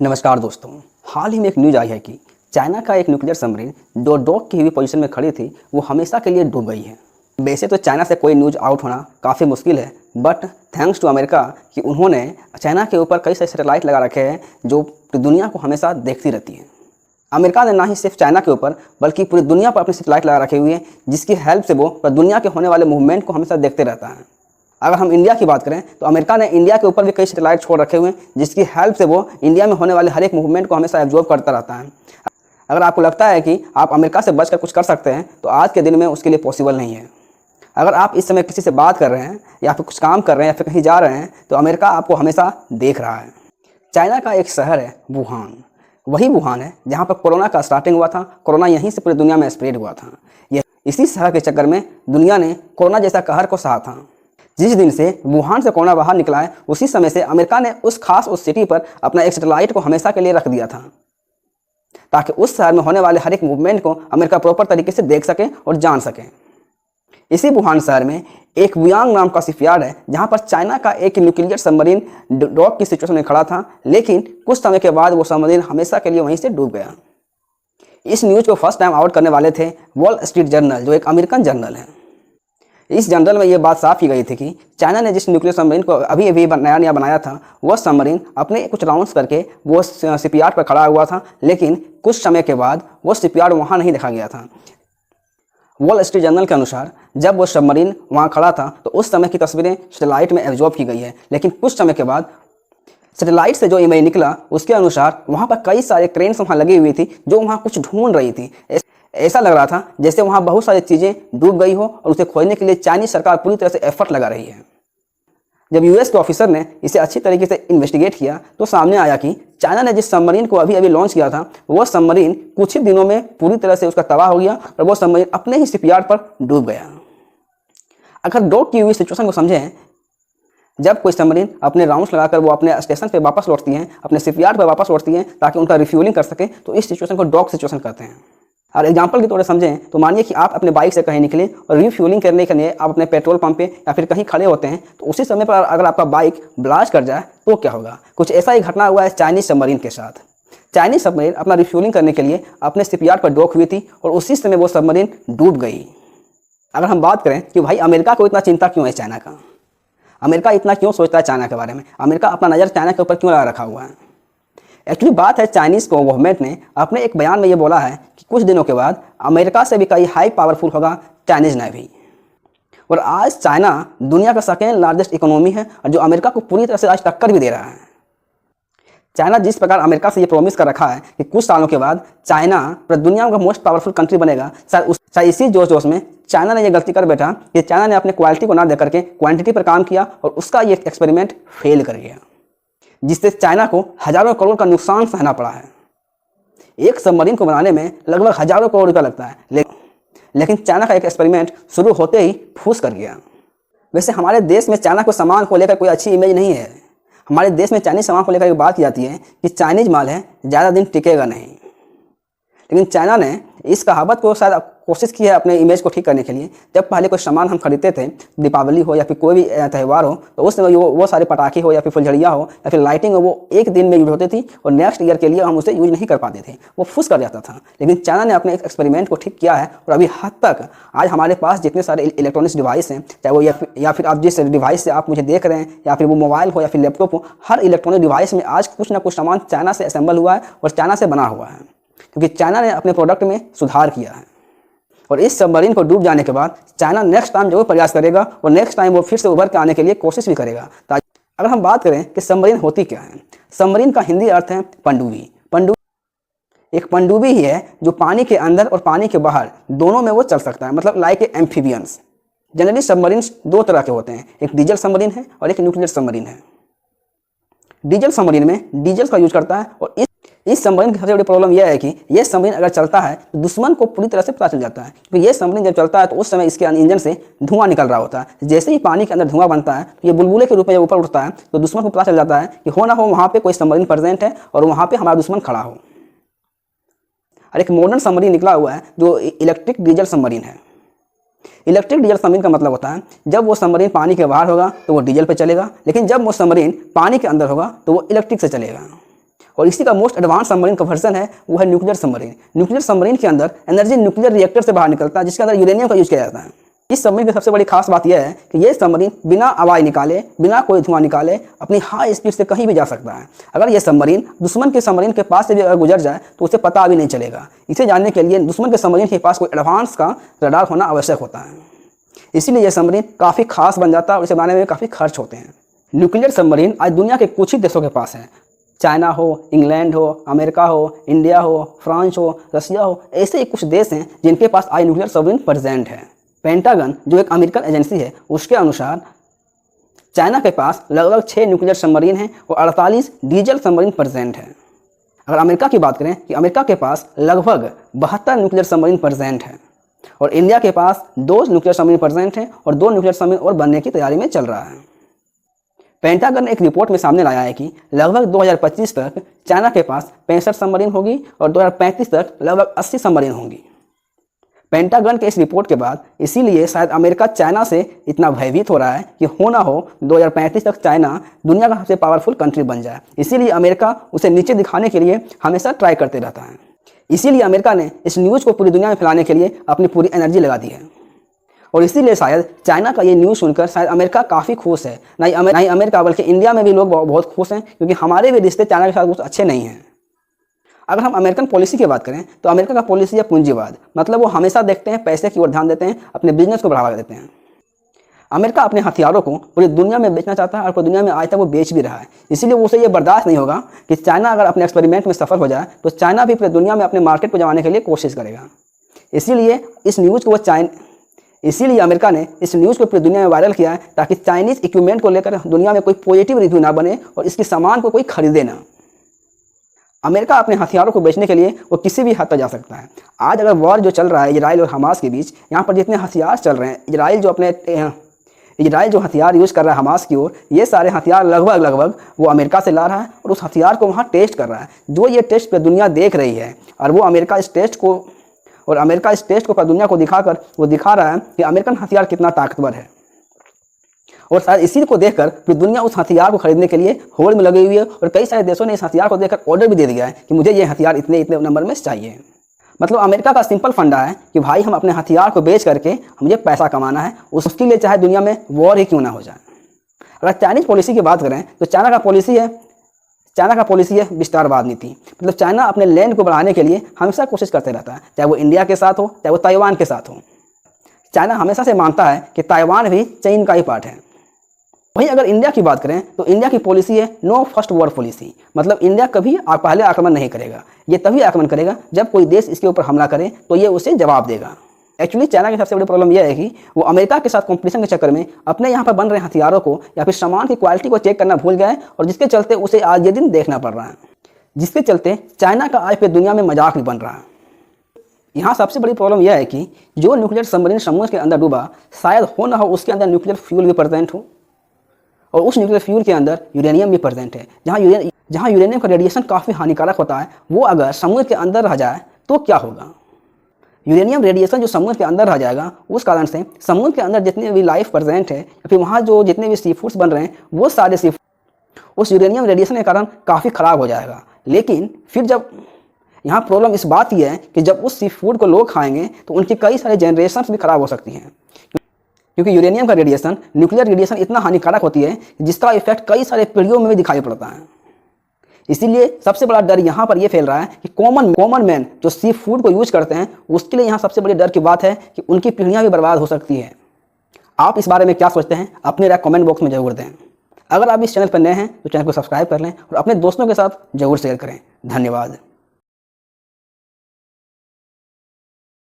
नमस्कार दोस्तों। हाल ही में एक न्यूज़ आई है कि चाइना का एक न्यूक्लियर सबमरीन जो डॉक की हुई पोजीशन में खड़ी थी वो हमेशा के लिए डूब गई है। वैसे तो चाइना से कोई न्यूज़ आउट होना काफ़ी मुश्किल है, बट थैंक्स टू अमेरिका कि उन्होंने चाइना के ऊपर कई सारे सैटेलाइट लगा रखे हैं जो दुनिया को हमेशा देखती रहती है। अमेरिका ने ना ही सिर्फ चाइना के ऊपर बल्कि पूरी दुनिया पर अपने सैटेलाइट लगा रखे हुए हैं, जिसकी हेल्प से वो दुनिया के होने वाले मूवमेंट को हमेशा देखते रहता है। अगर हम इंडिया की बात करें तो अमेरिका ने इंडिया के ऊपर भी कई सैटेलाइट छोड़ रखे हुए हैं, जिसकी हेल्प से वो इंडिया में होने वाले हर एक मूवमेंट को हमेशा एब्जॉर्व करता रहता है। अगर आपको लगता है कि आप अमेरिका से बचकर कुछ कर सकते हैं तो आज के दिन में उसके लिए पॉसिबल नहीं है। अगर आप इस समय किसी से बात कर रहे हैं या फिर कुछ काम कर रहे हैं या फिर कहीं जा रहे हैं तो अमेरिका आपको हमेशा देख रहा है। चाइना का एक शहर है वुहान, वही वुहान है जहाँ पर कोरोना का स्टार्टिंग हुआ था। कोरोना यहीं से पूरी दुनिया में स्प्रेड हुआ था। इसी शहर के चक्कर में दुनिया ने कोरोना जैसा कहर को सहा था। जिस दिन से वुहान से कोरोना बाहर निकला है उसी समय से अमेरिका ने उस सिटी पर अपना एक सैटेलाइट को हमेशा के लिए रख दिया था, ताकि उस शहर में होने वाले हर एक मूवमेंट को अमेरिका प्रॉपर तरीके से देख सके और जान सके। इसी वुहान शहर में एक वियांग नाम का शिपयार्ड है जहां पर चाइना का एक न्यूक्लियर सबमरीन डॉक की सिचुएशन में खड़ा था, लेकिन कुछ समय के बाद वो सबमरीन हमेशा के लिए वहीं से डूब गया। इस न्यूज़ को फर्स्ट टाइम आउट करने वाले थे वॉल स्ट्रीट जर्नल, जो एक अमेरिकन जर्नल है। इस जर्नल में ये बात साफ की गई थी कि चाइना ने जिस न्यूक्लियर सबमरीन को अभी नया बनाया था वह सबमरीन अपने कुछ राउंड्स करके वो शिपयार्ड पर खड़ा हुआ था, लेकिन कुछ समय के बाद वो शिपयार्ड वहाँ नहीं देखा गया था। वॉल स्ट्रीट जर्नल के अनुसार जब वो सबमरीन वहाँ खड़ा था तो उस समय की तस्वीरें सैटेलाइट में एब्जॉर्ब की गई है, लेकिन कुछ समय के बाद सैटेलाइट से जो इमेज निकला उसके अनुसार वहाँ पर कई सारे क्रेन्स वहाँ लगी हुई थी जो वहाँ कुछ ढूंढ रही थी। ऐसा लग रहा था जैसे वहाँ बहुत सारी चीज़ें डूब गई हो और उसे खोजने के लिए चाइनीज सरकार पूरी तरह से एफर्ट लगा रही है। जब यूएस के ऑफिसर ने इसे अच्छी तरीके से इन्वेस्टिगेट किया तो सामने आया कि चाइना ने जिस सबमरीन को अभी लॉन्च किया था वह सबमरीन कुछ ही दिनों में पूरी तरह से उसका तबाह हो गया और वह सबमरीन अपने ही शिपयार्ड पर डूब गया। अगर डॉक की हुई सिचुएशन को समझें, जब कोई सबमरीन अपने राउंड्स लगाकर वो अपने स्टेशन पे वापस लौटती हैं, अपने शिपयार्ड पर वापस लौटती हैं ताकि उनका रिफ्यूलिंग कर सके, तो इस सिचुएशन को डॉक सिचुएशन कहते हैं। और एग्जाम्पल के तौर पर समझें तो मानिए कि आप अपने बाइक से कहीं निकले और रिफ्यूलिंग करने के लिए आप अपने पेट्रोल पंप पे या फिर कहीं खड़े होते हैं, तो उसी समय पर अगर आपका बाइक ब्लास्ट कर जाए तो क्या होगा। कुछ ऐसा ही घटना हुआ है चाइनीज सबमरीन के साथ। चाइनीज सबमरीन अपना रिफ्यूलिंग करने के लिए अपने शिपयार्ड पर डॉक हुई थी और उसी समय वो सबमरीन डूब गई। अगर हम बात करें कि भाई अमेरिका को इतना चिंता क्यों है चाइना का, अमेरिका इतना क्यों सोचता है चाइना के बारे में, अमेरिका अपना नज़र चाइना के ऊपर क्यों लगा रखा हुआ है। एक्चुअली बात है चाइनीज़ गवर्नमेंट ने अपने एक बयान में ये बोला है कि कुछ दिनों के बाद अमेरिका से भी कई हाई पावरफुल होगा चाइनीज़ नेवी। और आज चाइना दुनिया का सेकेंड लार्जेस्ट इकोनॉमी है और जो अमेरिका को पूरी तरह से आज टक्कर भी दे रहा है। चाइना जिस प्रकार अमेरिका से ये प्रॉमिस कर रखा है कि कुछ सालों के बाद चाइना पूरी दुनिया का मोस्ट पावरफुल कंट्री बनेगा, शायद इसी जोश में चाइना ने यह गलती कर बैठा कि चाइना ने अपने क्वालिटी को ना दे करके क्वांटिटी पर काम किया और उसका ये एक्सपेरिमेंट फेल कर गया, जिससे चाइना को हजारों करोड़ का नुकसान सहना पड़ा है। एक सबमरीन को बनाने में लगभग हजारों करोड़ रुपया लगता है, लेकिन चाइना का एक एक्सपेरिमेंट शुरू होते ही फूस कर गया। वैसे हमारे देश में चाइना को सामान को लेकर कोई अच्छी इमेज नहीं है। हमारे देश में चाइनीज सामान को लेकर बात की जाती है कि चाइनीज माल है, ज़्यादा दिन टिकेगा नहीं, लेकिन चाइना ने इस कहावत को शायद कोशिश की है अपने इमेज को ठीक करने के लिए। जब पहले कोई सामान हम खरीदते थे, दीपावली हो या फिर कोई भी त्यौहार हो, तो उस समय वो सारे पटाखे हो या फिर फुलझड़ियाँ हो या फिर लाइटिंग हो, वो एक दिन में यूज होती थी और नेक्स्ट ईयर के लिए हम उसे यूज नहीं कर पाते थे, वो फुस कर जाता था। लेकिन चाइना ने अपने एक्सपेरिमेंट को ठीक किया है और अभी हद तक आज हमारे पास जितने सारे इलेक्ट्रॉनिक्स डिवाइस हैं, चाहे वो या फिर आप जिस डिवाइस से आप मुझे देख रहे हैं या फिर वो मोबाइल हो या फिर लैपटॉप हो, हर इलेक्ट्रॉनिक डिवाइस में आज कुछ ना कुछ सामान चाइना से असेंबल हुआ है और चाइना से बना हुआ है, क्योंकि चाइना ने अपने प्रोडक्ट में सुधार किया है। और इस सबमरीन को डूब जाने के बाद चाइना नेक्स्ट टाइम जो प्रयास करेगा और नेक्स्ट टाइम वो फिर से उभर के आने के लिए कोशिश भी करेगा। अगर हम बात करें कि सबमरीन होती क्या है, सबमरीन का हिंदी अर्थ है पनडुब्बी। एक पनडुब्बी ही है जो पानी के अंदर और पानी के बाहर दोनों में वो चल सकता है, मतलब like a amphibians. Generally submarine दो तरह के होते हैं, एक डीजल सबमरीन है और एक न्यूक्लियर सबमरीन है। डीजल सबमरीन में डीजल का यूज करता है और इस सबमरीन की सबसे बड़ी प्रॉब्लम यह है कि यह सबमरीन अगर चलता है तो दुश्मन को पूरी तरह से पता चल जाता है, क्योंकि यह सबमरीन जब चलता है तो उस समय इसके इंजन से धुआं निकल रहा होता है। जैसे ही पानी के अंदर धुआं बनता है तो ये बुलबुले के रूप में जब ऊपर उठता है तो दुश्मन को पता चल जाता है कि हो ना हो वहाँ पे कोई सबमरीन प्रेजेंट है और वहाँ पे हमारा दुश्मन खड़ा हो। और एक मॉडर्न सबमरीन निकला हुआ है जो इलेक्ट्रिक डीजल सबमरीन है। इलेक्ट्रिक डीजल सबमरीन का मतलब होता है जब वो सबमरीन पानी के बाहर होगा तो वो डीजल पे चलेगा, लेकिन जब वो सबमरीन पानी के अंदर होगा तो वो इलेक्ट्रिक से चलेगा। और इसी का मोस्ट एडवांस सबमरीन का वर्जन है वो है न्यूक्लियर सबमरीन। न्यूक्लियर सबमरीन के अंदर एनर्जी न्यूक्लियर रिएक्टर से बाहर निकलता है, जिसके अंदर यूरेनियम का यूज किया जाता है। इस सबमरीन की सबसे बड़ी खास बात यह है कि ये सबमरीन बिना आवाज़ निकाले, बिना कोई धुआं निकाले अपनी हाई स्पीड से कहीं भी जा सकता है। अगर ये सबमरीन दुश्मन के सबमरीन के पास से भी अगर गुजर जाए तो उसे पता भी नहीं चलेगा। इसे जानने के लिए दुश्मन के सबमरीन के पास कोई एडवांस का रडार होना आवश्यक होता है। इसीलिए यह सबमरीन काफ़ी खास बन जाता है और इसे बनाने में काफ़ी खर्च होते हैं। न्यूक्लियर सबमरीन आज दुनिया के कुछ ही देशों के पास है। चाइना हो, इंग्लैंड हो, अमेरिका हो, इंडिया हो, फ्रांस हो, रसिया हो, ऐसे ही कुछ देश हैं जिनके पास आज न्यूक्लियर सबमरीन प्रेजेंट है। पेंटागन जो एक अमेरिकन एजेंसी है उसके अनुसार चाइना के पास लगभग 6 न्यूक्लियर सबमरीन हैं और 48 डीजल सबमरीन प्रेजेंट है। अगर अमेरिका की बात करें कि अमेरिका के पास लगभग 72 न्यूक्लियर सबमरीन प्रेजेंट है और इंडिया के पास 2 न्यूक्लियर सबमरीन प्रेजेंट हैं और 2 न्यूक्लियर सबमरीन और बनने की तैयारी में चल रहा है। पेंटागन ने एक रिपोर्ट में सामने लाया है कि लगभग 2025 तक चाइना के पास 65 सबमरीन होगी और 2035 तक लगभग 80 सबमरीन होंगी। पेंटागन के इस रिपोर्ट के बाद इसीलिए शायद अमेरिका चाइना से इतना भयभीत हो रहा है कि हो ना हो 2035 तक चाइना दुनिया का सबसे पावरफुल कंट्री बन जाए। इसीलिए अमेरिका उसे नीचे दिखाने के लिए हमेशा ट्राई करते रहता है। इसीलिए अमेरिका ने इस न्यूज़ को पूरी दुनिया में फैलाने के लिए अपनी पूरी एनर्जी लगा दी है और इसीलिए शायद चाइना का ये न्यूज़ सुनकर शायद अमेरिका काफ़ी खुश है। नहीं अमेरिका बल्कि इंडिया में भी लोग बहुत खुश हैं, क्योंकि हमारे भी रिश्ते चाइना के साथ कुछ अच्छे नहीं हैं। अगर हम अमेरिकन पॉलिसी की बात करें तो अमेरिका का पॉलिसी है पूंजीवाद, मतलब वो हमेशा देखते हैं पैसे की ओर ध्यान देते हैं, अपने बिजनेस को बढ़ावा देते हैं। अमेरिका अपने हथियारों को पूरी दुनिया में बेचना चाहता है और पूरी दुनिया में आज तक वो बेच भी रहा है। इसीलिए उसे ये बर्दाश्त नहीं होगा कि चाइना अगर अपने एक्सपेरिमेंट में सफल हो जाए तो चाइना भी पूरी दुनिया में अपने मार्केट को जमाने के लिए कोशिश करेगा। इसीलिए इस न्यूज़ को इसीलिए अमेरिका ने इस न्यूज़ को पूरी दुनिया में वायरल किया है, ताकि चाइनीज़ इक्विपमेंट को लेकर दुनिया में कोई पॉजिटिव रिव्यू ना बने और इसकी सामान को कोई खरीदे ना। अमेरिका अपने हथियारों को बेचने के लिए वो किसी भी हद तक जा सकता है। आज अगर वॉर जो चल रहा है इजराइल और हमास के बीच, यहाँ पर जितने हथियार चल रहे हैं, इजराइल जो हथियार यूज़ कर रहा है हमास की ओर, ये सारे हथियार लगभग वो अमेरिका से ला रहा है और उस हथियार को वहाँ टेस्ट कर रहा है। जो ये टेस्ट पर दुनिया देख रही है और अमेरिका इस टेस्ट को पर दुनिया को दिखाकर वो दिखा रहा है कि अमेरिकन हथियार कितना ताकतवर है। और शायद इसी को देखकर फिर दुनिया उस हथियार को खरीदने के लिए होड़ में लगी हुई है और कई सारे देशों ने इस हथियार को देखकर ऑर्डर भी दे दिया है कि मुझे ये हथियार इतने नंबर में चाहिए। मतलब अमेरिका का सिंपल फंडा है कि भाई हम अपने हथियार को बेच करके मुझे पैसा कमाना है, उसके लिए चाहे दुनिया में वॉर ही क्यों ना हो जाए। अगर चाइनीज़ पॉलिसी की बात करें तो चाइना का पॉलिसी है विस्तारवाद नीति। मतलब चाइना अपने लैंड को बढ़ाने के लिए हमेशा कोशिश करते रहता है, चाहे वो इंडिया के साथ हो चाहे वो ताइवान के साथ हो। चाइना हमेशा से मानता है कि ताइवान भी चीन का ही पार्ट है। वहीं अगर इंडिया की बात करें तो इंडिया की पॉलिसी है नो फर्स्ट वॉर पॉलिसी। मतलब इंडिया कभी पहले आक्रमण नहीं करेगा, ये तभी आक्रमण करेगा जब कोई देश इसके ऊपर हमला करे तो ये उसे जवाब देगा। एक्चुअली चाइना की सबसे बड़ी प्रॉब्लम यह है कि वो अमेरिका के साथ कंपटीशन के चक्कर में अपने यहाँ पर बन रहे हथियारों को या फिर सामान की क्वालिटी को चेक करना भूल गए और जिसके चलते उसे आज ये दिन देखना पड़ रहा है, जिसके चलते चाइना का आज फिर दुनिया में मजाक भी बन रहा है। यहाँ सबसे बड़ी प्रॉब्लम यह है कि जो न्यूक्लियर सबमरीन समुद्र के अंदर डूबा, शायद हो ना हो उसके अंदर न्यूक्लियर फ्यूल भी प्रेजेंट हो और उस न्यूक्लियर फ्यूल के अंदर यूरेनियम भी प्रेजेंट है। जहाँ यूरेनियम का रेडिएशन काफ़ी हानिकारक होता है, वो अगर समुद्र के अंदर रह जाए तो क्या होगा। यूरेनियम रेडिएशन जो समुद्र के अंदर रह जाएगा, उस कारण से समुद्र के अंदर जितने भी लाइफ प्रेजेंट है या फिर वहाँ जो जितने भी सी फूड्स बन रहे हैं, वो सारे सी उस यूरेनियम रेडिएशन के कारण काफ़ी ख़राब हो जाएगा। लेकिन फिर जब यहाँ प्रॉब्लम इस बात ही है कि जब उस सी फूड को लोग खाएंगे तो उनकी कई सारे जनरेशन्स भी ख़राब हो सकती हैं, क्योंकि यूरेनियम का रेडिएशन, न्यूक्लियर रेडिएशन इतना हानिकारक होती है जिसका इफेक्ट कई सारे पीढ़ियों में भी दिखाई पड़ता है। इसीलिए सबसे बड़ा डर यहाँ पर यह फैल रहा है कि कॉमन मैन जो सी फूड को यूज करते हैं, उसके लिए यहाँ सबसे बड़ी डर की बात है कि उनकी पीढ़ियाँ भी बर्बाद हो सकती है। आप इस बारे में क्या सोचते हैं, अपने राय कमेंट बॉक्स में जरूर दें। अगर आप इस चैनल पर नए हैं तो चैनल को सब्सक्राइब कर लें और अपने दोस्तों के साथ जरूर शेयर करें। धन्यवाद।